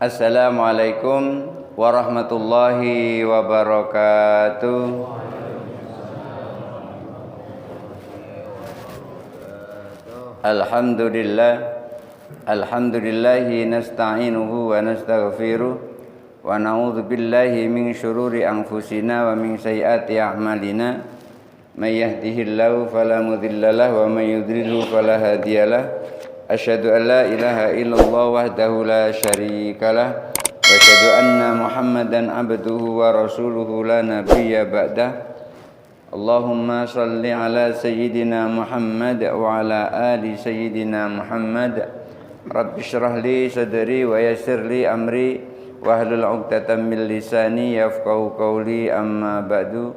Assalamualaikum warahmatullahi wabarakatuh. Alhamdulillahi nasta'inuhu wa nastaghfiruh wa na'udzu billahi min syururi anfusina wa min sayyiati a'malina. May yahdihillahu fala mudhillalah wa may yudlilhu fala hadiyalah. Asyhadu an la ilaha illallah wahdahu la syarikalah wa asyhadu anna Muhammadan abduhu wa rasuluhu la nabiyya ba'dah. Allahumma salli ala sayyidina Muhammad wa ala ali sayyidina Muhammad. Rabbi shrah li sadri wa yassir li amri wahlul 'uqdatam min lisani yafqahu qawli, amma ba'du.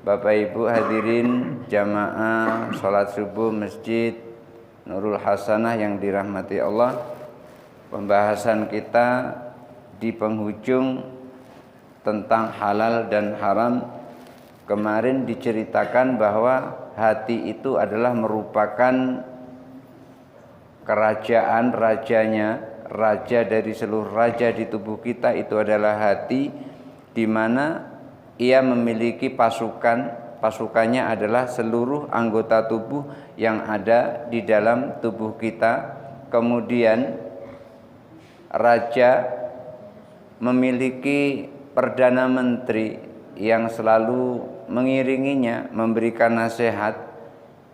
Bapak Ibu hadirin jamaah salat subuh Masjid Nurul Hasanah yang dirahmati Allah. Pembahasan kita di penghujung tentang halal dan haram. Kemarin diceritakan bahwa hati itu adalah merupakan kerajaan rajanya, raja dari seluruh raja di tubuh kita itu adalah hati, di mana ia memiliki pasukannya adalah seluruh anggota tubuh yang ada di dalam tubuh kita. Kemudian raja memiliki perdana menteri yang selalu mengiringinya, memberikan nasihat,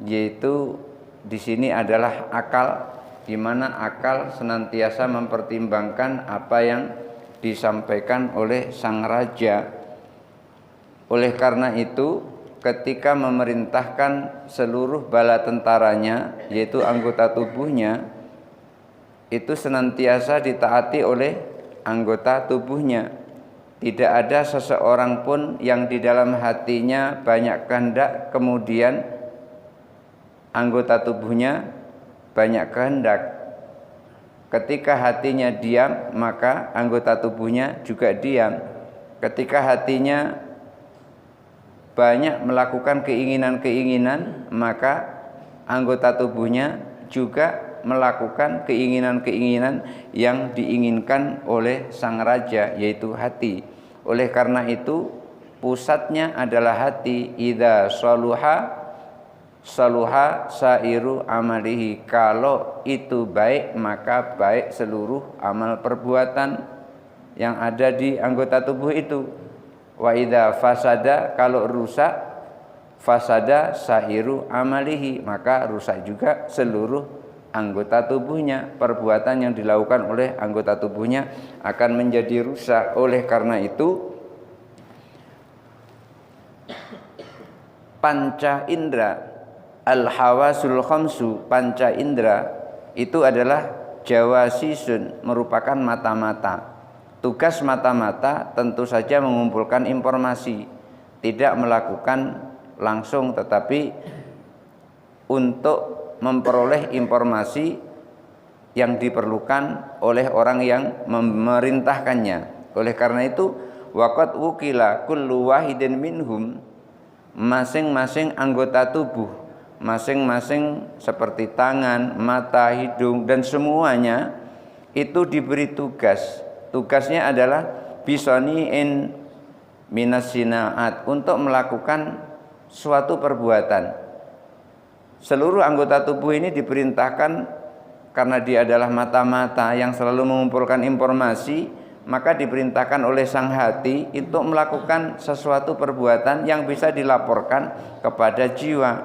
yaitu di sini adalah akal, di mana akal senantiasa mempertimbangkan apa yang disampaikan oleh sang raja. Oleh karena itu, ketika memerintahkan seluruh bala tentaranya, yaitu anggota tubuhnya, itu senantiasa ditaati oleh anggota tubuhnya. Tidak ada seseorang pun yang di dalam hatinya banyak kehendak, kemudian anggota tubuhnya banyak kehendak. Ketika hatinya diam, maka anggota tubuhnya juga diam. Ketika hatinya banyak melakukan keinginan-keinginan, maka anggota tubuhnya juga melakukan keinginan-keinginan yang diinginkan oleh sang raja, yaitu hati. Oleh karena itu, pusatnya adalah hati. Idza saluha sairu amalihi. Kalau itu baik, maka baik seluruh amal perbuatan yang ada di anggota tubuh itu. Wa idza fasada, kalau rusak, fasada sairu amalihi, maka rusak juga seluruh anggota tubuhnya. Perbuatan yang dilakukan oleh anggota tubuhnya akan menjadi rusak. Oleh karena itu, panca indera, al-hawasul khamsu, panca indera itu adalah jawasisun, merupakan mata-mata. Tugas mata-mata tentu saja mengumpulkan informasi, tidak melakukan langsung, tetapi untuk memperoleh informasi yang diperlukan oleh orang yang memerintahkannya. Oleh karena itu, waqad wukila kullu wahidin minhum, masing-masing anggota tubuh, masing-masing seperti tangan, mata, hidung, dan semuanya itu diberi tugas. Tugasnya adalah bisoni'in minas sinaat, untuk melakukan suatu perbuatan. Seluruh anggota tubuh ini diperintahkan, karena dia adalah mata-mata yang selalu mengumpulkan informasi, maka diperintahkan oleh sang hati untuk melakukan sesuatu perbuatan yang bisa dilaporkan kepada jiwa.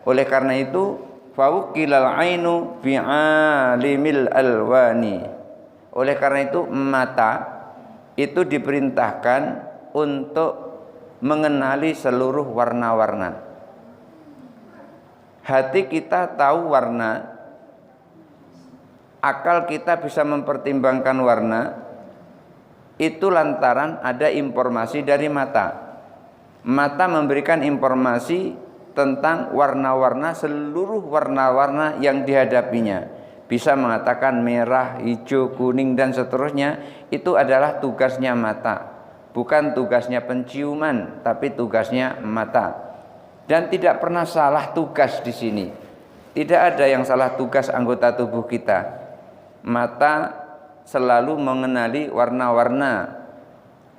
Oleh karena itu, fawqilal ainu bi'alimil alwani. Oleh karena itu, mata itu diperintahkan untuk mengenali seluruh warna-warna. Hati kita tahu warna, akal kita bisa mempertimbangkan warna, itu lantaran ada informasi dari mata. Mata memberikan informasi tentang warna-warna, seluruh warna-warna yang dihadapinya. Bisa mengatakan merah, hijau, kuning, dan seterusnya. Itu adalah tugasnya mata, bukan tugasnya penciuman, tapi tugasnya mata. Dan tidak pernah salah tugas di sini. Tidak ada yang salah tugas anggota tubuh kita. Mata selalu mengenali warna-warna,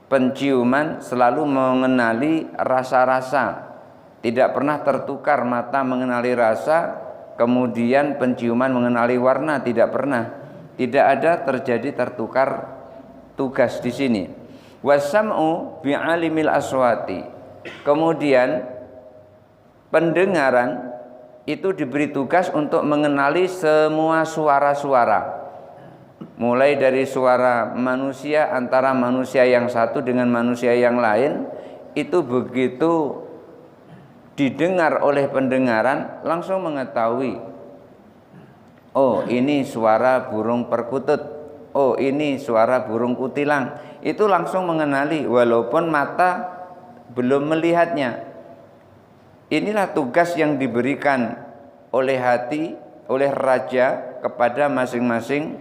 penciuman selalu mengenali rasa-rasa, tidak pernah tertukar mata mengenali rasa, kemudian penciuman mengenali warna, tidak pernah, tidak ada terjadi tertukar tugas di sini. Wasam'u bi'alimil aswati, kemudian pendengaran itu diberi tugas untuk mengenali semua suara-suara, mulai dari suara manusia, antara manusia yang satu dengan manusia yang lain, itu begitu didengar oleh pendengaran langsung mengetahui, oh ini suara burung perkutut, oh ini suara burung kutilang. Itu langsung mengenali walaupun mata belum melihatnya. Inilah tugas yang diberikan oleh hati, oleh raja kepada masing-masing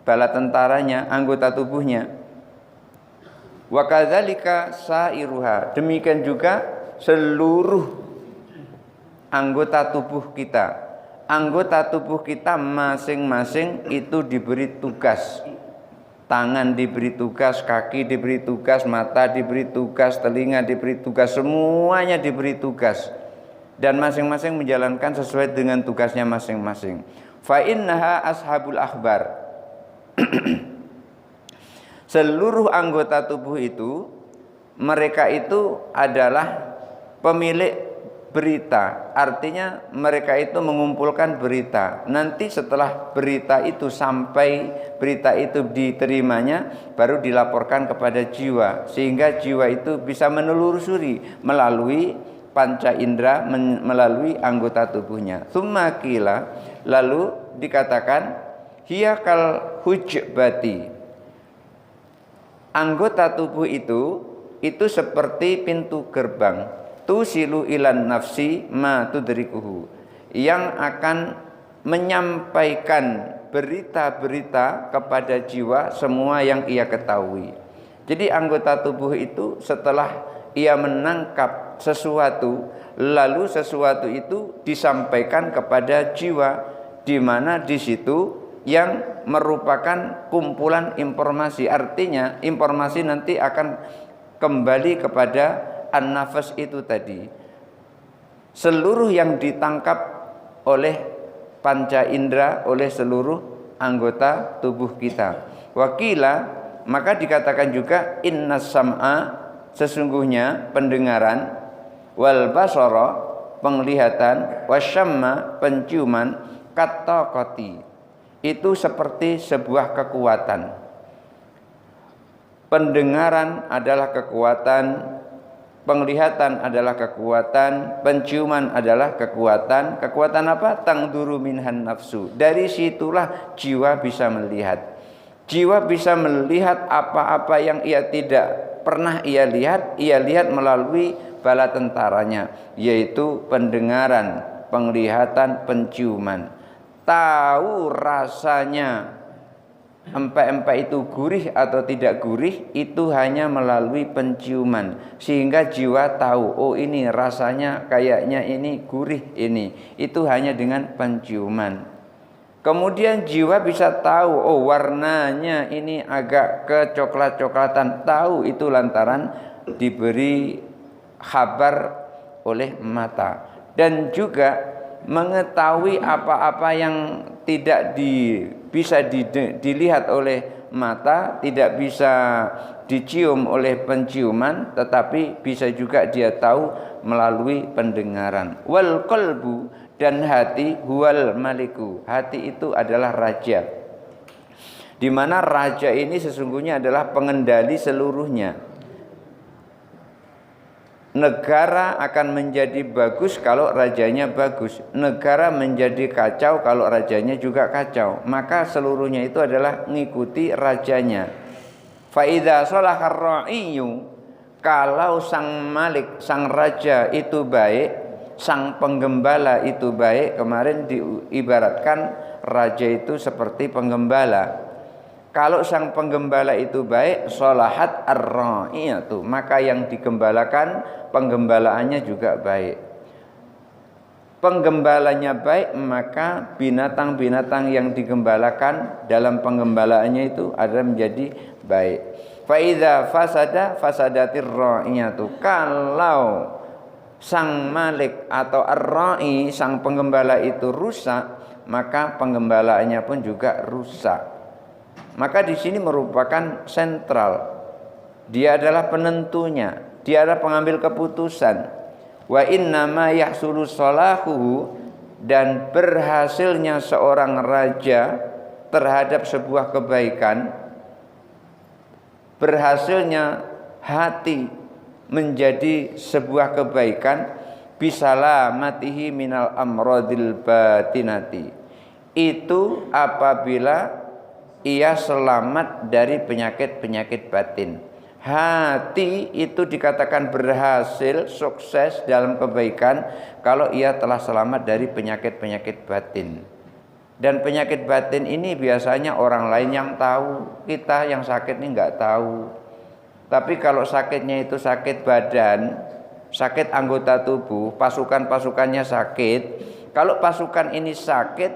bala tentaranya, anggota tubuhnya. Wa kadzalika sairuha, demikian juga seluruh anggota tubuh kita. Anggota tubuh kita masing-masing itu diberi tugas. Tangan diberi tugas, kaki diberi tugas, mata diberi tugas, telinga diberi tugas, semuanya diberi tugas. Dan masing-masing menjalankan sesuai dengan tugasnya masing-masing. Fa innaha ashabul akhbar. Seluruh anggota tubuh itu, mereka itu adalah pemilik berita, artinya mereka itu mengumpulkan berita. Nanti setelah berita itu sampai, berita itu diterimanya, baru dilaporkan kepada jiwa, sehingga jiwa itu bisa menelusuri melalui panca indera, melalui anggota tubuhnya. Tsumma qila, lalu dikatakan hiya kal hujbati, anggota tubuh itu seperti pintu gerbang, tusilu ilan nafsi ma tudrikuhu, yang akan menyampaikan berita-berita kepada jiwa semua yang ia ketahui. Jadi anggota tubuh itu setelah ia menangkap sesuatu, lalu sesuatu itu disampaikan kepada jiwa, di mana di situ yang merupakan kumpulan informasi. Artinya informasi nanti akan kembali kepada an-nafas itu tadi. Seluruh yang ditangkap oleh panca indera, oleh seluruh anggota tubuh kita. Wakila, maka dikatakan juga innas sam'a, sesungguhnya pendengaran, wal basara, penglihatan, wasyamma, penciuman, kattaqati, itu seperti sebuah kekuatan. Pendengaran adalah kekuatan, penglihatan adalah kekuatan, penciuman adalah kekuatan. Kekuatan apa? Tangduru minhan nafsu. Dari situlah jiwa bisa melihat. Jiwa bisa melihat apa-apa yang ia tidak pernah ia lihat melalui bala tentaranya, yaitu pendengaran, penglihatan, penciuman. Tahu rasanya empek-empek itu gurih atau tidak gurih, itu hanya melalui penciuman, sehingga jiwa tahu, oh ini rasanya kayaknya ini gurih ini, itu hanya dengan penciuman. Kemudian jiwa bisa tahu, oh warnanya ini agak kecoklat-coklatan, tahu itu lantaran diberi kabar oleh mata. Dan juga mengetahui apa-apa yang tidak bisa dilihat oleh mata, tidak bisa dicium oleh penciuman, tetapi bisa juga dia tahu melalui pendengaran. Wal qalbu, dan hati, huwal maliku, hati itu adalah raja, di mana raja ini sesungguhnya adalah pengendali seluruhnya. Negara akan menjadi bagus kalau rajanya bagus, negara menjadi kacau kalau rajanya juga kacau, maka seluruhnya itu adalah mengikuti rajanya. Fa idza salahar ra'iyu, kalau sang malik, sang raja itu baik, sang penggembala itu baik. Kemarin diibaratkan raja itu seperti penggembala. Kalau sang penggembala itu baik, sholahat ar-ra'iyatu, maka yang digembalakan penggembalaannya juga baik. penggembalanya baik, maka binatang-binatang yang digembalakan dalam penggembalaannya itu adalah menjadi baik. Fa idza fasada fasadatir ra'iyatu. Kalau sang malik atau ar-ra'i, sang penggembala itu rusak, maka penggembalaannya pun juga rusak. Maka di sini merupakan sentral. Dia adalah penentunya, dia adalah pengambil keputusan. Wa inna ma yahsulu salahuhu, dan berhasilnya seorang raja terhadap sebuah kebaikan, berhasilnya hati menjadi sebuah kebaikan, bisalamatihi minal amradil batinati, itu apabila ia selamat dari penyakit-penyakit batin. Hati itu dikatakan berhasil, sukses dalam kebaikan kalau ia telah selamat dari penyakit-penyakit batin. Dan penyakit batin ini biasanya orang lain yang tahu, kita yang sakit ini nggak tahu. Tapi kalau sakitnya itu sakit badan, sakit anggota tubuh, pasukan-pasukannya sakit. Kalau pasukan ini sakit,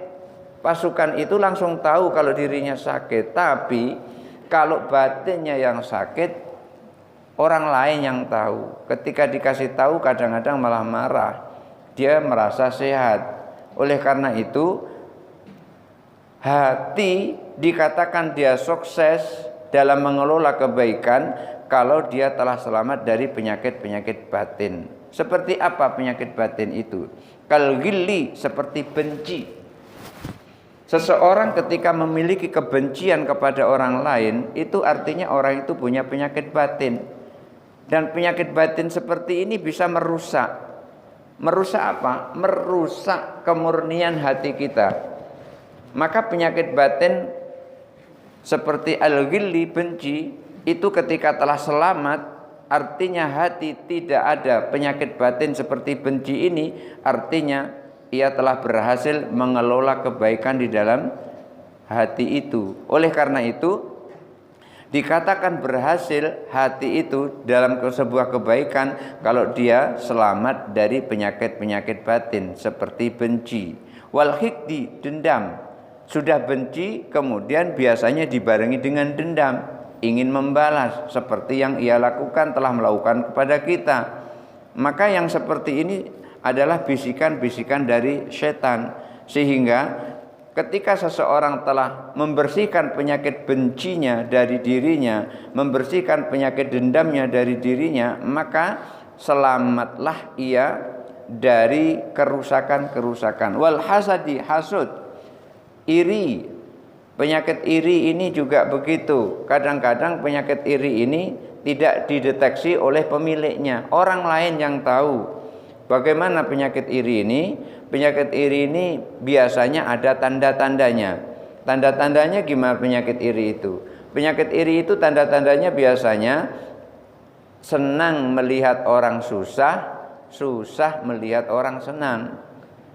pasukan itu langsung tahu kalau dirinya sakit. Tapi kalau batinnya yang sakit, orang lain yang tahu. Ketika dikasih tahu kadang-kadang malah marah. Dia merasa sehat. Oleh karena itu, hati dikatakan dia sukses dalam mengelola kebaikan kalau dia telah selamat dari penyakit-penyakit batin. Seperti apa penyakit batin itu? Kal ghilli, seperti benci. Seseorang ketika memiliki kebencian kepada orang lain, itu artinya orang itu punya penyakit batin. Dan penyakit batin seperti ini bisa merusak. Merusak apa? Merusak kemurnian hati kita. Maka penyakit batin seperti al-ghilli, benci, itu ketika telah selamat, artinya hati tidak ada penyakit batin seperti benci ini, artinya ia telah berhasil mengelola kebaikan di dalam hati itu. Oleh karena itu, dikatakan berhasil hati itu dalam sebuah kebaikan kalau dia selamat dari penyakit-penyakit batin seperti benci. Wal hikdi, dendam. Sudah benci, kemudian biasanya dibarengi dengan dendam, ingin membalas seperti yang ia lakukan, telah melakukan kepada kita. Maka yang seperti ini adalah bisikan-bisikan dari setan, sehingga ketika seseorang telah membersihkan penyakit bencinya dari dirinya, membersihkan penyakit dendamnya dari dirinya, maka selamatlah ia dari kerusakan-kerusakan. Wal hasadi, hasud, iri. Penyakit iri ini juga begitu. Kadang-kadang penyakit iri ini tidak dideteksi oleh pemiliknya, orang lain yang tahu. Bagaimana penyakit iri ini? Penyakit iri ini biasanya ada tanda-tandanya. Tanda-tandanya gimana penyakit iri itu? Penyakit iri itu tanda-tandanya biasanya senang melihat orang susah, susah melihat orang senang.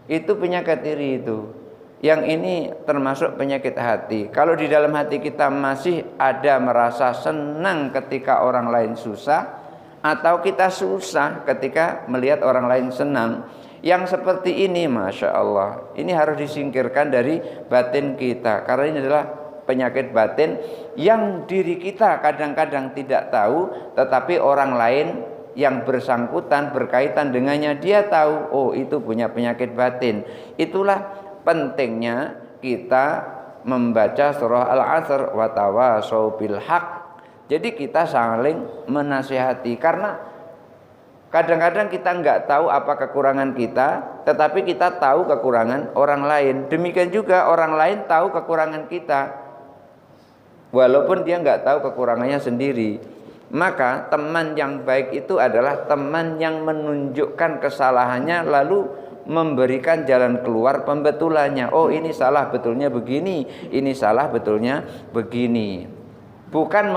Itu penyakit iri itu. Yang ini termasuk penyakit hati. Kalau di dalam hati kita masih ada merasa senang ketika orang lain susah, atau kita susah ketika melihat orang lain senang, yang seperti ini, Masya Allah, ini harus disingkirkan dari batin kita. Karena ini adalah penyakit batin yang diri kita kadang-kadang tidak tahu, tetapi orang lain yang bersangkutan, berkaitan dengannya, dia tahu, oh itu punya penyakit batin. Itulah pentingnya kita membaca surah Al-Asr, wa tawasau bil haq. Jadi kita saling menasihati, karena kadang-kadang kita nggak tahu apa kekurangan kita, tetapi kita tahu kekurangan orang lain. Demikian juga orang lain tahu kekurangan kita, walaupun dia nggak tahu kekurangannya sendiri. Maka teman yang baik itu adalah teman yang menunjukkan kesalahannya lalu memberikan jalan keluar pembetulannya. Oh ini salah betulnya begini, ini salah betulnya begini. Bukan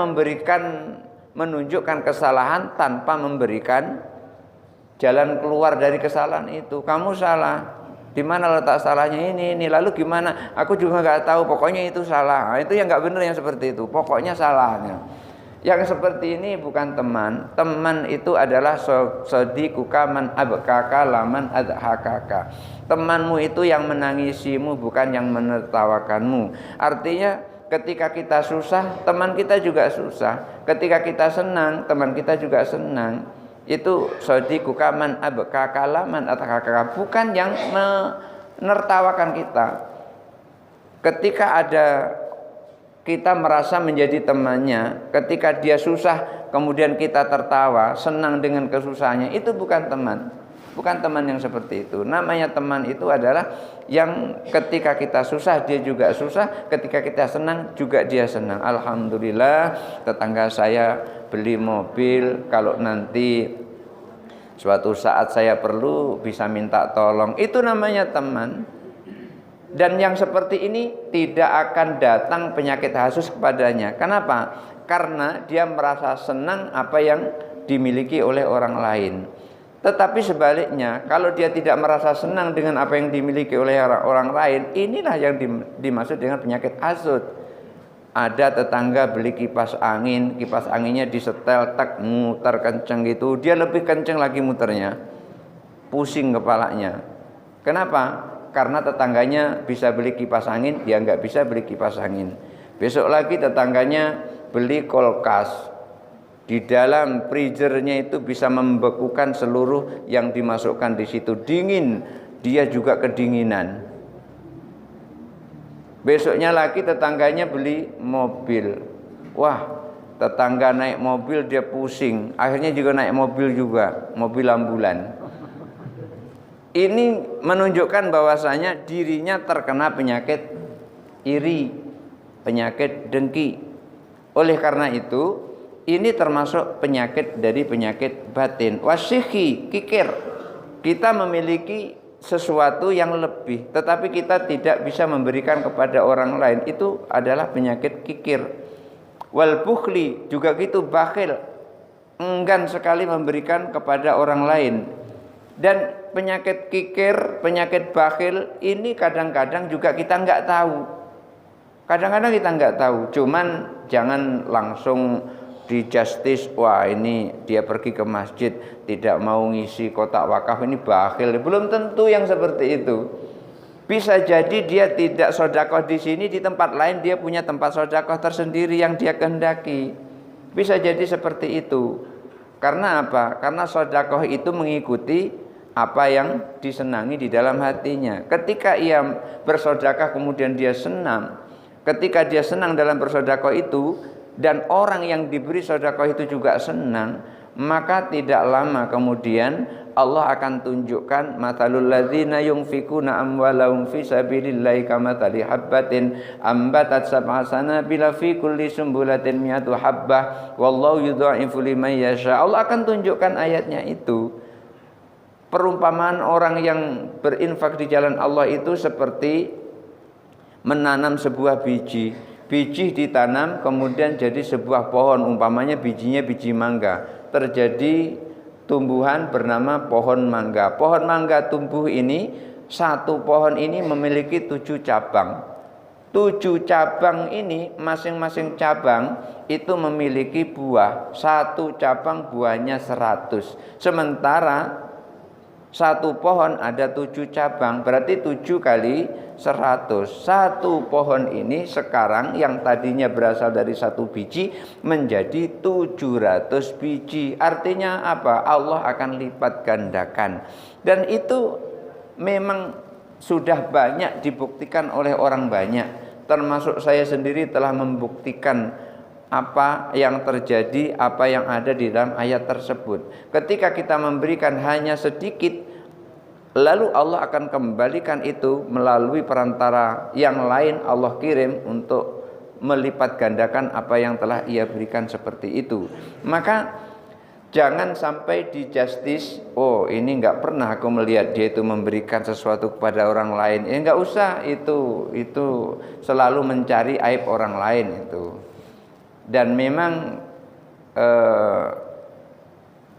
menunjukkan kesalahan tanpa memberikan jalan keluar dari kesalahan itu. Kamu salah, di mana letak salahnya ini. Lalu gimana? Aku juga nggak tahu. Pokoknya itu salah. Nah, itu yang nggak benar yang seperti itu. Pokoknya salahnya. Yang seperti ini bukan teman. Teman itu adalah sadiquka man abkaka laman adhakaka. Temanmu itu yang menangisimu, bukan yang menertawakanmu. Artinya ketika kita susah, teman kita juga susah. Ketika kita senang, teman kita juga senang. Itu sadiquka man abkaka laman adhakaka, bukan yang menertawakan kita. Ketika ada kita merasa menjadi temannya, ketika dia susah kemudian kita tertawa, senang dengan kesusahannya, itu bukan teman. Bukan teman yang seperti itu. Namanya teman itu adalah yang ketika kita susah dia juga susah, ketika kita senang juga dia senang. Alhamdulillah, tetangga saya beli mobil, kalau nanti suatu saat saya perlu bisa minta tolong, itu namanya teman. Dan yang seperti ini tidak akan datang penyakit hasus kepadanya. Kenapa? Karena dia merasa senang apa yang dimiliki oleh orang lain. Tetapi sebaliknya, kalau dia tidak merasa senang dengan apa yang dimiliki oleh orang lain, inilah yang dimaksud dengan penyakit hasud. Ada tetangga beli kipas anginnya disetel, tak muter kenceng gitu, dia lebih kenceng lagi muternya, pusing kepalanya. Kenapa? Karena tetangganya bisa beli kipas angin, dia nggak bisa beli kipas angin. Besok lagi tetangganya beli kulkas, di dalam freezernya itu bisa membekukan seluruh yang dimasukkan di situ, dingin, dia juga kedinginan. Besoknya lagi tetangganya beli mobil, wah, tetangga naik mobil dia pusing, akhirnya juga naik mobil juga, mobil ambulan. Ini menunjukkan bahwasanya dirinya terkena penyakit iri, penyakit dengki. Oleh karena itu, ini termasuk penyakit dari penyakit batin. Wasyikhi, kikir. Kita memiliki sesuatu yang lebih, tetapi kita tidak bisa memberikan kepada orang lain. Itu adalah penyakit kikir. Wal bukhli, juga gitu, bakhil. Enggan sekali memberikan kepada orang lain. Dan penyakit kikir, penyakit bakhil ini kadang-kadang juga kita nggak tahu. Kadang-kadang kita nggak tahu. Cuman jangan langsung di justice, wah ini dia pergi ke masjid tidak mau ngisi kotak wakaf, ini bakhil. Belum tentu yang seperti itu. Bisa jadi dia tidak sedekah di sini, di tempat lain dia punya tempat sedekah tersendiri yang dia kehendaki. Bisa jadi seperti itu. Karena apa? Karena sedekah itu mengikuti apa yang disenangi di dalam hatinya. Ketika ia bersedekah kemudian dia senang, ketika dia senang dalam bersedekah itu dan orang yang diberi sedekah itu juga senang, maka tidak lama kemudian Allah akan tunjukkan matalul ladzina yunfikuna amwalahum fi sabilillahi kamathali habbatin ambatat sab'a sanabila fi kulli sumbulatin mi'atu habbah wallahu yudha'ifu liman yasha. Allah akan tunjukkan ayatnya itu. Perumpamaan orang yang berinfak di jalan Allah itu seperti menanam sebuah biji. Biji ditanam kemudian jadi sebuah pohon, umpamanya bijinya biji mangga. Terjadi tumbuhan bernama pohon mangga. Pohon mangga tumbuh ini, satu pohon ini memiliki 7 cabang. 7 cabang ini, masing-masing cabang itu memiliki buah. Satu cabang buahnya 100. Sementara satu pohon ada 7 cabang, berarti 7 kali 100. Satu pohon ini sekarang yang tadinya berasal dari 1 biji menjadi 700 biji. Artinya apa? Allah akan lipat gandakan. Dan itu memang sudah banyak dibuktikan oleh orang banyak. Termasuk saya sendiri telah membuktikan apa yang terjadi, apa yang ada di dalam ayat tersebut. Ketika kita memberikan hanya sedikit, lalu Allah akan kembalikan itu melalui perantara yang lain, Allah kirim untuk melipat gandakan apa yang telah ia berikan seperti itu. Maka jangan sampai di justice, oh ini nggak pernah aku melihat dia itu memberikan sesuatu kepada orang lain. Nggak usah, itu selalu mencari aib orang lain itu. Dan memang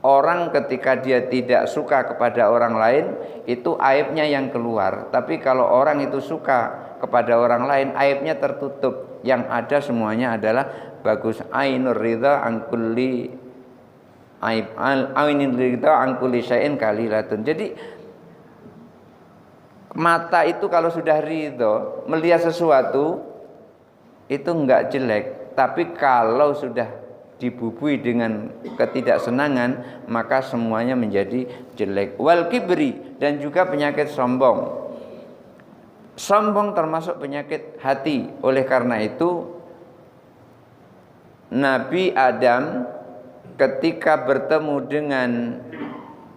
orang ketika dia tidak suka kepada orang lain, itu aibnya yang keluar. Tapi kalau orang itu suka kepada orang lain, aibnya tertutup. Yang ada semuanya adalah bagus. Ainur ridha an kulli aib, ainur ridha an kulli syai'in qalilatun. Jadi mata itu kalau sudah ridho melihat sesuatu itu enggak jelek, tapi kalau sudah dibubui dengan ketidaksenangan maka semuanya menjadi jelek. Wal kibri, dan juga penyakit sombong. Sombong termasuk penyakit hati. Oleh karena itu Nabi Adam ketika bertemu dengan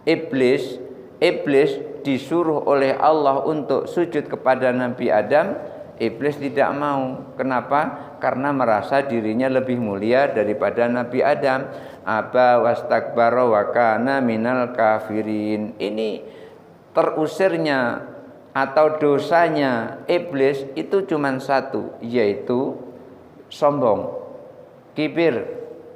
iblis, iblis disuruh oleh Allah untuk sujud kepada Nabi Adam. Iblis tidak mau. Kenapa? Karena merasa dirinya lebih mulia daripada Nabi Adam. Aba wastakbara wa kana minal kafirin. Ini terusirnya atau dosanya iblis itu cuma satu, yaitu sombong, kibir.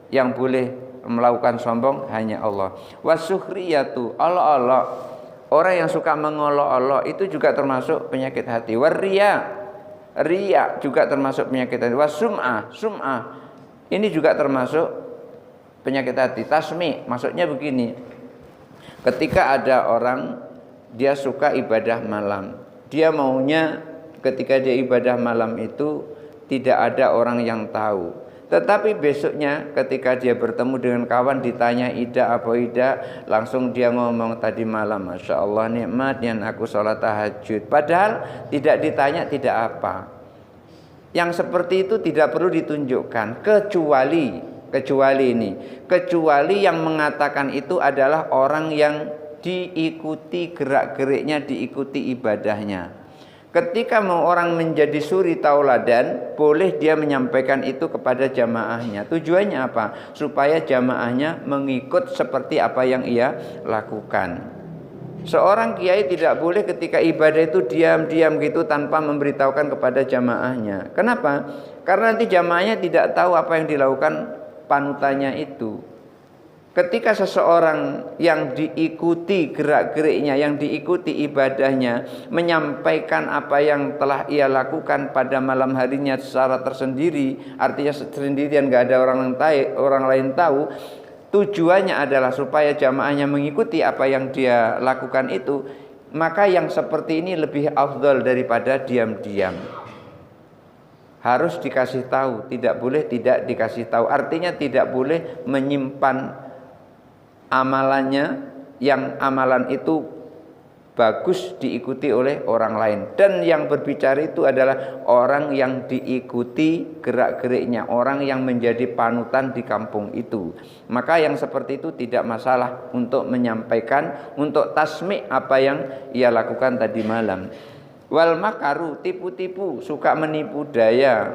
Yang boleh melakukan sombong hanya Allah. Wasukhriyatu, olok-olok. Orang yang suka mengolok-olok itu juga termasuk penyakit hati. Waria, ria juga termasuk penyakit hati. Wasum'ah, sum'ah, ini juga termasuk penyakit hati. Tasmi, maksudnya begini. Ketika ada orang dia suka ibadah malam, dia maunya ketika dia ibadah malam itu tidak ada orang yang tahu. Tetapi besoknya ketika dia bertemu dengan kawan ditanya ida apa ida, langsung dia ngomong tadi malam Masya Allah nikmat yang aku sholat tahajud. Padahal tidak ditanya tidak apa. Yang seperti itu tidak perlu ditunjukkan, kecuali yang mengatakan itu adalah orang yang diikuti gerak-geriknya, diikuti ibadahnya. Ketika mau orang menjadi suri tauladan, boleh dia menyampaikan itu kepada jamaahnya. Tujuannya apa? Supaya jamaahnya mengikut seperti apa yang ia lakukan. Seorang kiai tidak boleh ketika ibadah itu diam-diam gitu tanpa memberitahukan kepada jamaahnya. Kenapa? Karena nanti jamaahnya tidak tahu apa yang dilakukan panutannya itu. Ketika seseorang yang diikuti gerak-geriknya, yang diikuti ibadahnya, menyampaikan apa yang telah ia lakukan pada malam harinya secara tersendiri, artinya sendirian, gak ada orang lain tahu, tujuannya adalah supaya jamaahnya mengikuti apa yang dia lakukan itu, maka yang seperti ini lebih afdal daripada diam-diam. Harus dikasih tahu, tidak boleh tidak dikasih tahu. Artinya tidak boleh menyimpan amalannya yang amalan itu bagus diikuti oleh orang lain. Dan yang berbicara itu adalah orang yang diikuti gerak-geriknya, orang yang menjadi panutan di kampung itu. Maka yang seperti itu tidak masalah untuk menyampaikan, untuk tasmi' apa yang ia lakukan tadi malam. Wal makaru, tipu-tipu, suka menipu daya.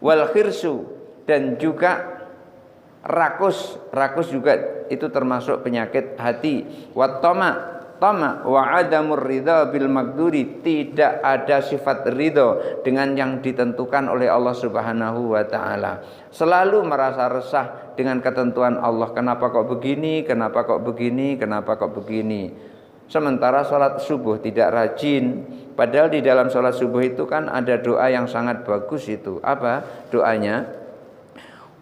Wal khirsu, dan juga rakus. Rakus juga itu termasuk penyakit hati. Wat tama, wa adamur ridha bil maqduri, tidak ada sifat ridho dengan yang ditentukan oleh Allah Subhanahu wa taala. Selalu merasa resah dengan ketentuan Allah. Kenapa kok begini? Kenapa kok begini? Kenapa kok begini? Sementara sholat subuh tidak rajin. Padahal di dalam sholat subuh itu kan ada doa yang sangat bagus itu. Apa doanya?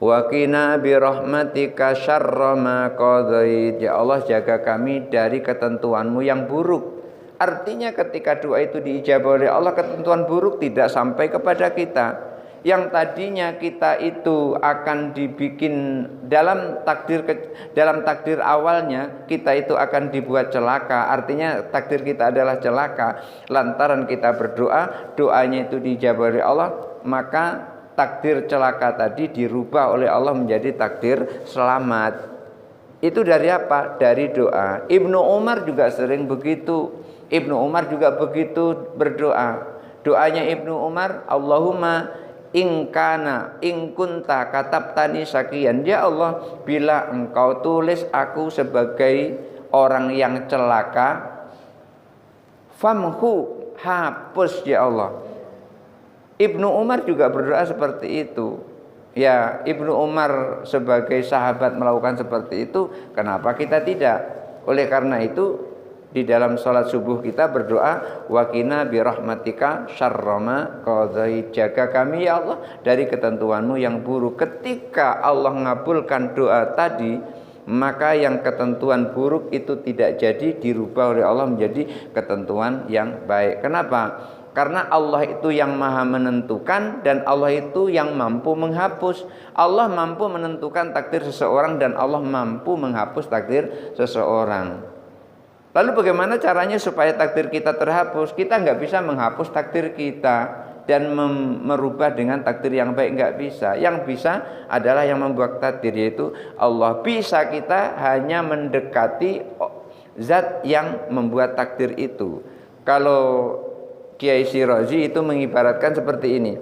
Wa qina bi rahmatika syarra ma qadait. Ya Allah, jaga kami dari ketentuanmu yang buruk. Artinya ketika doa itu diijabah oleh Allah, ketentuan buruk tidak sampai kepada kita. Yang tadinya kita itu akan dibikin dalam takdir awalnya kita itu akan dibuat celaka. Artinya takdir kita adalah celaka. Lantaran kita berdoa, doanya itu diijabah oleh Allah, maka takdir celaka tadi dirubah oleh Allah menjadi takdir selamat. Itu dari apa? Dari doa. Ibnu Umar juga sering begitu. Ibnu Umar juga begitu berdoa. Doanya Ibnu Umar, Allahumma in kunta katabtani sakian. Ya Allah, bila engkau tulis aku sebagai orang yang celaka, famhu, hapus ya Allah. Ibnu Umar juga berdoa seperti itu. Ya, Ibnu Umar sebagai sahabat melakukan seperti itu, kenapa kita tidak? Oleh karena itu Di dalam sholat subuh kita berdoa, waqina birahmatika syarrama qadai, jaga kami ya Allah dari ketentuanmu yang buruk. Ketika Allah ngabulkan doa tadi, maka yang ketentuan buruk itu tidak jadi dirubah oleh Allah menjadi ketentuan yang baik. Kenapa? Karena Allah itu yang maha menentukan dan Allah itu yang mampu menghapus. Allah mampu menentukan takdir seseorang dan Allah mampu menghapus takdir seseorang. Lalu bagaimana caranya supaya takdir kita terhapus? Kita nggak bisa menghapus takdir kita dan merubah dengan takdir yang baik, nggak bisa. Yang bisa adalah yang membuat takdir, yaitu Allah. Bisa kita hanya mendekati zat yang membuat takdir itu. Kalau Kiai Shirazi itu mengibaratkan seperti ini.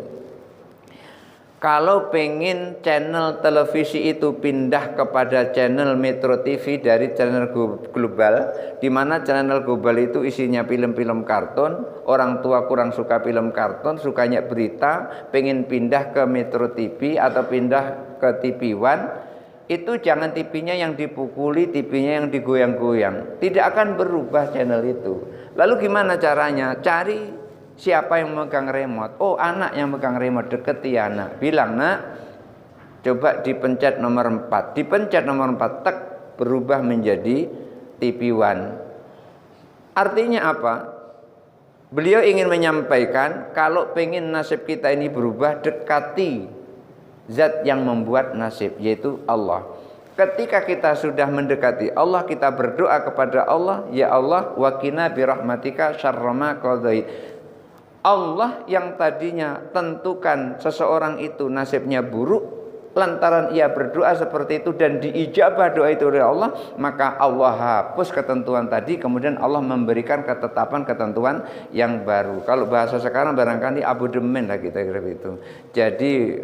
Kalau pengen channel televisi itu pindah kepada channel Metro TV dari channel global, di mana channel global itu isinya film-film kartun, orang tua kurang suka film kartun, sukanya berita, pengen pindah ke Metro TV atau pindah ke TV One, itu jangan TV-nya yang dipukuli, TV-nya yang digoyang-goyang. Tidak akan berubah channel itu. Lalu gimana caranya? Cari siapa yang megang remote. Oh, anak yang megang remote, deketi anak. Bilang, nak, coba dipencet nomor 4. Dipencet nomor 4, tek, berubah menjadi TV One. Artinya apa? Beliau ingin menyampaikan, kalau pengen nasib kita ini berubah, dekati zat yang membuat nasib, yaitu Allah. Ketika kita sudah mendekati Allah, kita berdoa kepada Allah, ya Allah, waqina birahmatika syarra ma qadait. Allah yang tadinya tentukan seseorang itu nasibnya buruk, lantaran ia berdoa seperti itu dan diijabah doa itu oleh Allah, maka Allah hapus ketentuan tadi, kemudian Allah memberikan ketetapan ketentuan yang baru. Kalau bahasa sekarang barangkali abodemen lah kita kira itu. Jadi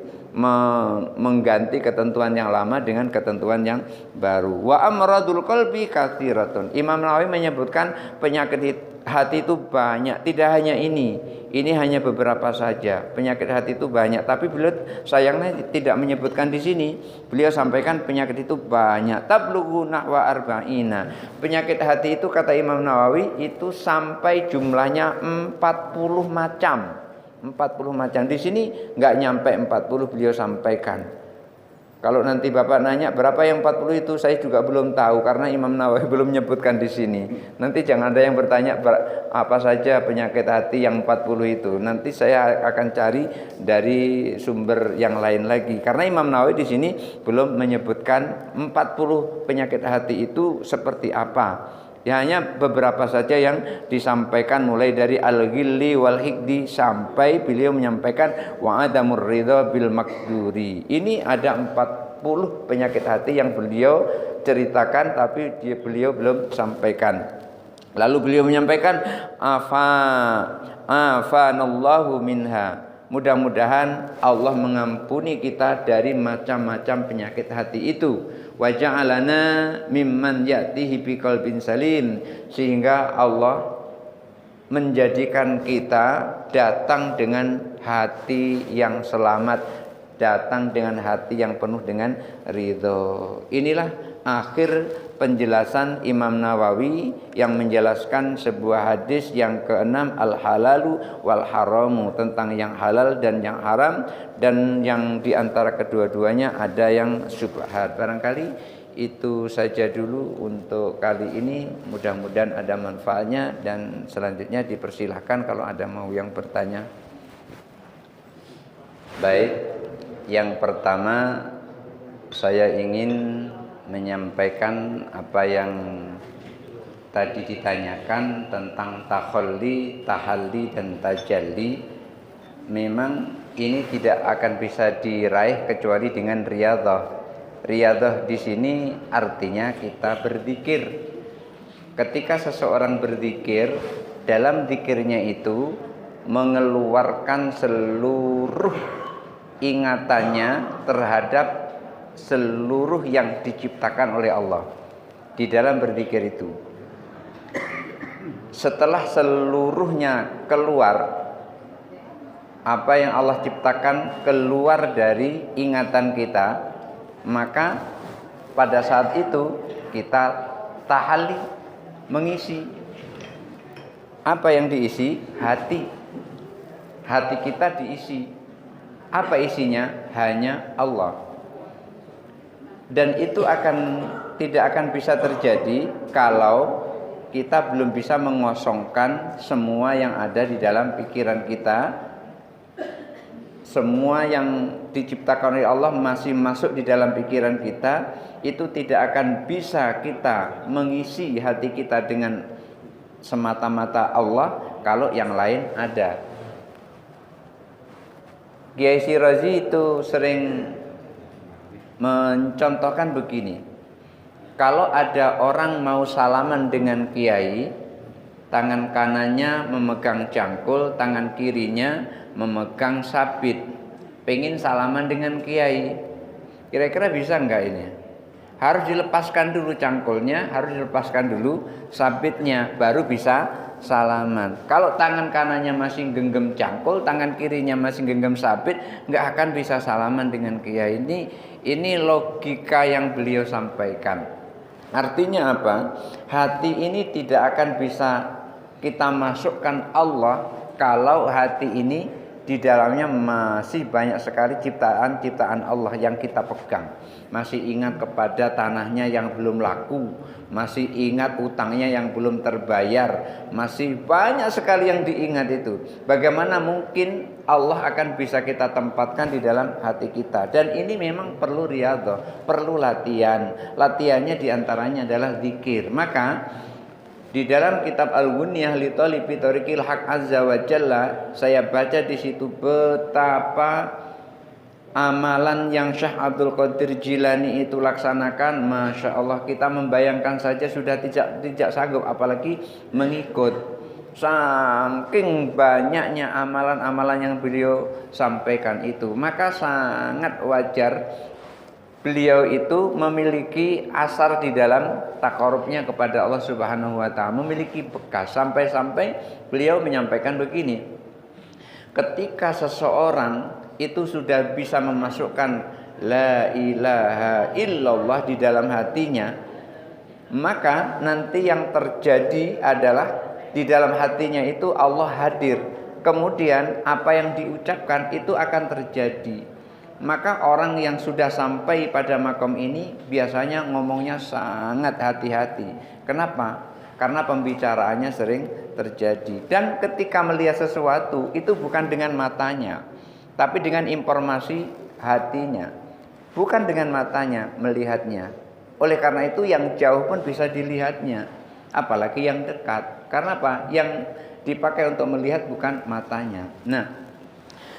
mengganti ketentuan yang lama dengan ketentuan yang baru. Wa amradul qalbi katsiratun. Imam Nawawi menyebutkan penyakit hati itu banyak, tidak hanya ini. Ini hanya beberapa saja. Penyakit hati itu banyak, tapi beliau sayangnya tidak menyebutkan di sini. Beliau sampaikan penyakit itu banyak. Tablughu nahwa arba'ina. Penyakit hati itu kata Imam Nawawi itu sampai jumlahnya 40 macam. 40 macam. Di sini nggak nyampe 40 beliau sampaikan. Kalau nanti Bapak nanya berapa yang 40 itu, saya juga belum tahu karena Imam Nawawi belum menyebutkan di sini. Nanti jangan ada yang bertanya apa saja penyakit hati yang 40 itu. Nanti saya akan cari dari sumber yang lain lagi. Karena Imam Nawawi di sini belum menyebutkan 40 penyakit hati itu seperti apa. Ya, hanya beberapa saja yang disampaikan, mulai dari al-ghilli wal hikdi sampai beliau menyampaikan wa adamur ridha bil makduri. Ini ada 40 penyakit hati yang beliau ceritakan tapi beliau belum sampaikan. Lalu beliau menyampaikan afanallahu minha. Mudah-mudahan Allah mengampuni kita dari macam-macam penyakit hati itu. Wa ja'alana mimman ya'tihi biqalbin salim, sehingga Allah menjadikan kita datang dengan hati yang selamat, datang dengan hati yang penuh dengan ridho. Inilah akhir penjelasan Imam Nawawi yang menjelaskan sebuah hadis yang keenam, al-halalu wal haramu, tentang yang halal dan yang haram, dan yang diantara kedua-duanya ada yang syubhat. Barangkali itu saja dulu untuk kali ini, mudah-mudahan ada manfaatnya, dan selanjutnya dipersilahkan kalau ada mau yang bertanya. Baik, yang pertama saya ingin menyampaikan apa yang tadi ditanyakan tentang takhalli, tahalli dan tajalli. Memang ini tidak akan bisa diraih kecuali dengan riyadhah. Riyadhah di sini artinya kita berzikir. Ketika seseorang berzikir, dalam zikirnya itu mengeluarkan seluruh ingatannya terhadap seluruh yang diciptakan oleh Allah di dalam berzikir itu. Setelah seluruhnya keluar, apa yang Allah ciptakan keluar dari ingatan kita, maka pada saat itu kita tahalli, mengisi Apa yang diisi? Hati. Hati kita diisi. Apa isinya? Hanya Allah. Dan itu tidak akan bisa terjadi kalau kita belum bisa mengosongkan semua yang ada di dalam pikiran kita. Semua yang diciptakan oleh Allah masih masuk di dalam pikiran kita. Itu tidak akan bisa kita mengisi hati kita dengan semata-mata Allah kalau yang lain ada. Kiai Syirazi itu sering mencontohkan begini. Kalau ada orang mau salaman dengan kiai, tangan kanannya memegang cangkul, tangan kirinya memegang sabit. Pengen salaman dengan kiai, kira-kira bisa enggak ini? Harus dilepaskan dulu cangkulnya, harus dilepaskan dulu sabitnya, baru bisa salaman. Kalau tangan kanannya masih genggam cangkul, tangan kirinya masih genggam sabit, enggak akan bisa salaman dengan kiai. Ini logika yang beliau sampaikan. Artinya apa? Hati ini tidak akan bisa kita masukkan Allah kalau hati ini di dalamnya masih banyak sekali ciptaan-ciptaan Allah yang kita pegang. Masih ingat kepada tanahnya yang belum laku, masih ingat utangnya yang belum terbayar, masih banyak sekali yang diingat itu. Bagaimana mungkin Allah akan bisa kita tempatkan di dalam hati kita? Dan ini memang perlu riyadhah, perlu latihan. Latihannya diantaranya adalah zikir. Maka di dalam kitab Al-Ghunyah li Thalibi Thariqil Haq Azza wa Jalla, saya baca di situ betapa amalan yang Syekh Abdul Qadir Jilani itu laksanakan. Masya Allah, kita membayangkan saja sudah tidak sanggup, apalagi mengikut. Saking banyaknya amalan-amalan yang beliau sampaikan itu, maka sangat wajar beliau itu memiliki asar di dalam takarubnya kepada Allah Subhanahu wa ta'ala, memiliki bekas sampai-sampai beliau menyampaikan begini. Ketika seseorang itu sudah bisa memasukkan la ilaha illallah di dalam hatinya, maka nanti yang terjadi adalah di dalam hatinya itu Allah hadir. Kemudian apa yang diucapkan itu akan terjadi. Maka orang yang sudah sampai pada makom ini biasanya ngomongnya sangat hati-hati. Kenapa? Karena pembicaraannya sering terjadi. Dan ketika melihat sesuatu itu bukan dengan matanya, tapi dengan informasi hatinya. Bukan dengan matanya melihatnya. Oleh karena itu yang jauh pun bisa dilihatnya, apalagi yang dekat. Karena apa? Yang dipakai untuk melihat bukan matanya. Nah,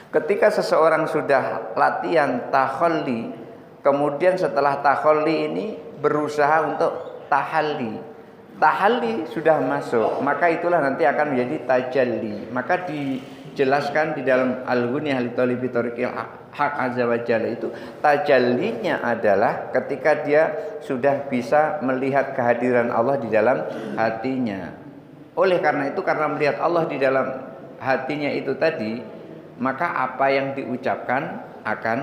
ketika seseorang sudah latihan takhalli, kemudian setelah takhalli ini berusaha untuk tahalli. Tahalli sudah masuk, maka itulah nanti akan menjadi tajalli. Maka dijelaskan di dalam Al-Ghunyah li Thalibi Thariqil Haq Azza wa Jalla itu, tajallinya adalah ketika dia sudah bisa melihat kehadiran Allah di dalam hatinya. Oleh karena itu, karena melihat Allah di dalam hatinya itu tadi, maka apa yang diucapkan akan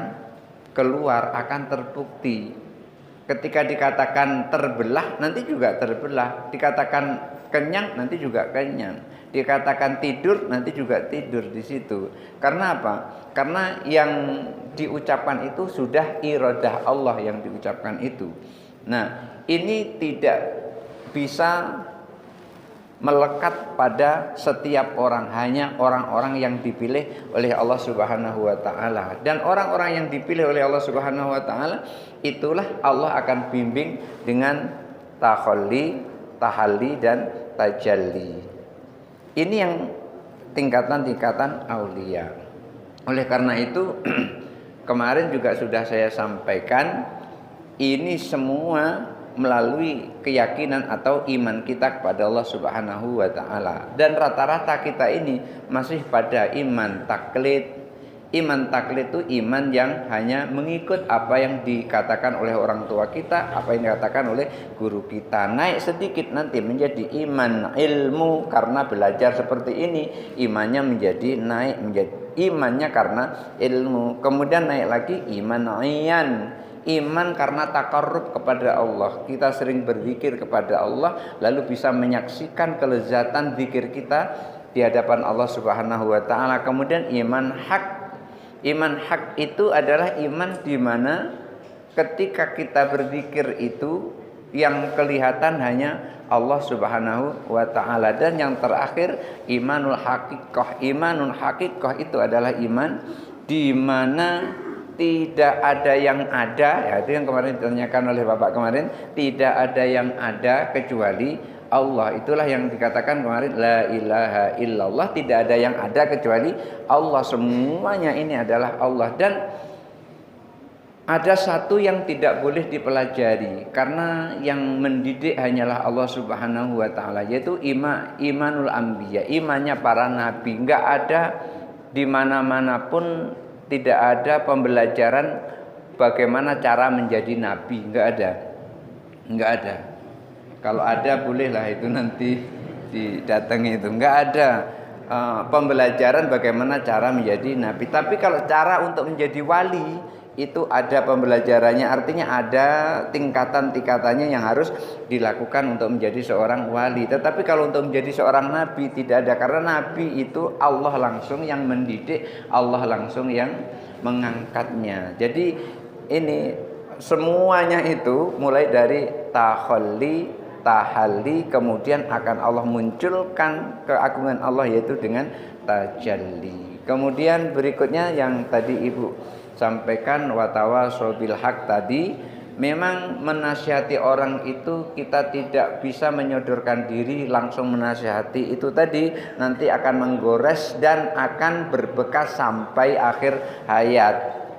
keluar, akan terbukti. Ketika dikatakan terbelah, nanti juga terbelah. Dikatakan kenyang, nanti juga kenyang. Dikatakan tidur, nanti juga tidur di situ. Karena apa? Karena yang diucapkan itu sudah iradah Allah yang diucapkan itu. Nah, ini tidak bisa melekat pada setiap orang, hanya orang-orang yang dipilih oleh Allah Subhanahu wa ta'ala. Dan orang-orang yang dipilih oleh Allah Subhanahu wa ta'ala, itulah Allah akan bimbing dengan takhalli, tahalli, dan tajalli. Ini yang tingkatan-tingkatan aulia. Oleh karena itu kemarin juga sudah saya sampaikan, ini semua melalui keyakinan atau iman kita kepada Allah Subhanahu wa ta'ala. Dan rata-rata kita ini masih pada iman taklid. Iman taklid itu iman yang hanya mengikut apa yang dikatakan oleh orang tua kita, apa yang dikatakan oleh guru kita. Naik sedikit nanti menjadi iman ilmu, karena belajar seperti ini imannya menjadi naik, menjadi imannya karena ilmu. Kemudian naik lagi iman ayan. Iman karena takarrub kepada Allah. Kita sering berzikir kepada Allah, lalu bisa menyaksikan kelezatan zikir kita di hadapan Allah Subhanahu wa taala. Kemudian iman hak. Iman hak itu adalah iman di mana ketika kita berzikir itu yang kelihatan hanya Allah Subhanahu wa taala. Dan yang terakhir imanul haqiqah. Imanul haqiqah itu adalah iman di mana tidak ada yang ada, ya itu yang kemarin ditanyakan oleh Bapak kemarin, tidak ada yang ada kecuali Allah. Itulah yang dikatakan kemarin, la ilaha illallah, tidak ada yang ada kecuali Allah. Semuanya ini adalah Allah. Dan ada satu yang tidak boleh dipelajari karena yang mendidik hanyalah Allah Subhanahu wa taala, yaitu imanul anbiya, imannya para nabi. Enggak ada di mana-mana pun, tidak ada pembelajaran bagaimana cara menjadi nabi, enggak ada. Kalau ada bolehlah itu nanti didatangi itu. Enggak ada pembelajaran bagaimana cara menjadi nabi. Tapi kalau cara untuk menjadi wali itu ada pembelajarannya, artinya ada tingkatan-tingkatannya yang harus dilakukan untuk menjadi seorang wali. Tetapi kalau untuk menjadi seorang nabi tidak ada, karena nabi itu Allah langsung yang mendidik, Allah langsung yang mengangkatnya. Jadi ini semuanya itu mulai dari tahalli, kemudian akan Allah munculkan keagungan Allah yaitu dengan tajalli. Kemudian berikutnya yang tadi Ibu sampaikan watawasaw bil haq tadi, memang menasihati orang itu kita tidak bisa menyodorkan diri langsung menasihati, itu tadi nanti akan menggores dan akan berbekas sampai akhir hayat.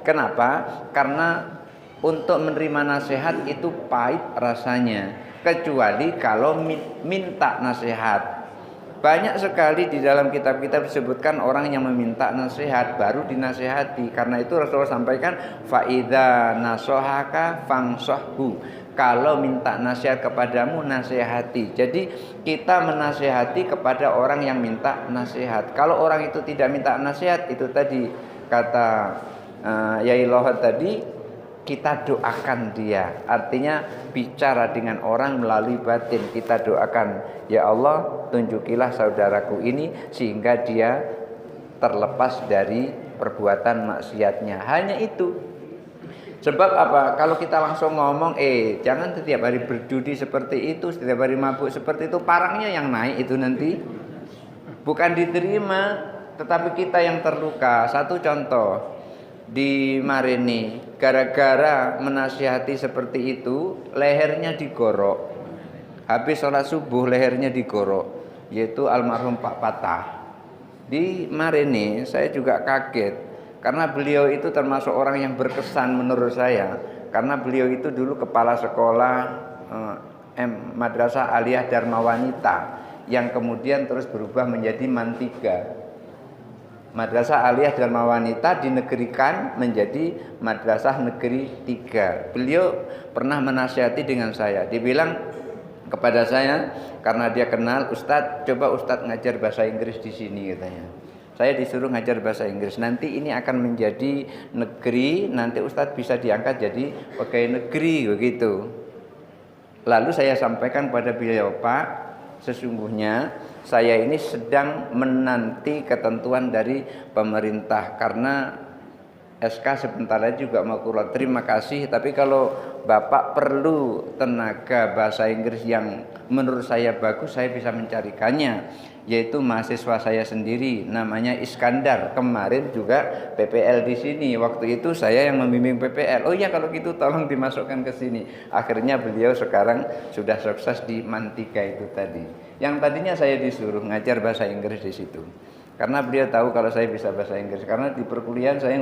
Kenapa? Karena untuk menerima nasihat itu pahit rasanya, kecuali kalau minta nasihat. Banyak sekali di dalam kitab-kitab disebutkan orang yang meminta nasihat baru dinasihati. Karena itu Rasulullah sampaikan faidza nasohaka fangsohhu. Kalau minta nasihat kepadamu, nasihati. Jadi kita menasihati kepada orang yang minta nasihat. Kalau orang itu tidak minta nasihat, itu tadi kata Yai Lohot tadi, kita doakan dia. Artinya bicara dengan orang melalui batin. Kita doakan, ya Allah tunjukilah saudaraku ini sehingga dia terlepas dari perbuatan maksiatnya. Hanya itu. Sebab apa? Kalau kita langsung ngomong, jangan setiap hari berjudi seperti itu, setiap hari mabuk seperti itu, parangnya yang naik itu nanti bukan diterima, tetapi kita yang terluka. Satu contoh di Marini, gara-gara menasihati seperti itu, lehernya digorok. Habis sholat subuh lehernya digorok, yaitu almarhum Pak Patah. Di Marini saya juga kaget, karena beliau itu termasuk orang yang berkesan menurut saya. Karena beliau itu dulu kepala sekolah Madrasah Aliyah Dharma Wanita, yang kemudian terus berubah menjadi Mantiga. Madrasah Aliyah Dharma Wanita dinegerikan menjadi Madrasah Negeri 3. Beliau pernah menasihati dengan saya. Dibilang kepada saya, karena dia kenal, Ustadz, coba Ustadz ngajar bahasa Inggris di sini katanya. Saya disuruh ngajar bahasa Inggris. Nanti ini akan menjadi negeri, nanti Ustadz bisa diangkat jadi pegawai negeri begitu. Lalu saya sampaikan pada beliau, Pak, sesungguhnya saya ini sedang menanti ketentuan dari pemerintah, karena SK sebentar lagi juga mau keluar. Terima kasih, tapi kalau Bapak perlu tenaga bahasa Inggris yang menurut saya bagus, saya bisa mencarikannya, yaitu mahasiswa saya sendiri namanya Iskandar. Kemarin juga PPL di sini. Waktu itu saya yang membimbing PPL. Oh iya, kalau gitu tolong dimasukkan ke sini. Akhirnya beliau sekarang sudah sukses di Mantiga itu tadi. Yang tadinya saya disuruh ngajar bahasa Inggris di situ. Karena beliau tahu kalau saya bisa bahasa Inggris. Karena di perkuliahan saya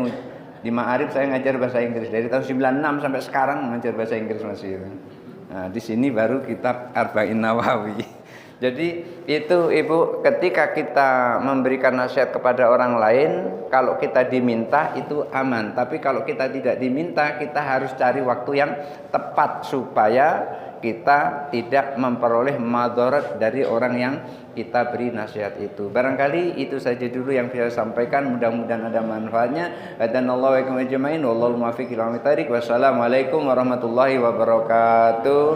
di Ma'arif saya ngajar bahasa Inggris dari tahun 96 sampai sekarang ngajar bahasa Inggris masih. Nah, di sini baru kitab Arba'in Nawawi. Jadi itu Ibu, ketika kita memberikan nasihat kepada orang lain, kalau kita diminta itu aman. Tapi kalau kita tidak diminta, kita harus cari waktu yang tepat supaya kita tidak memperoleh madarat dari orang yang kita beri nasihat itu. Barangkali itu saja dulu yang saya sampaikan, mudah-mudahan ada manfaatnya. Hadanallahu wa iyyakum ajmain, wallahu muwaffiq ila aqwamit thariq. Wassalamualaikum warahmatullahi wabarakatuh.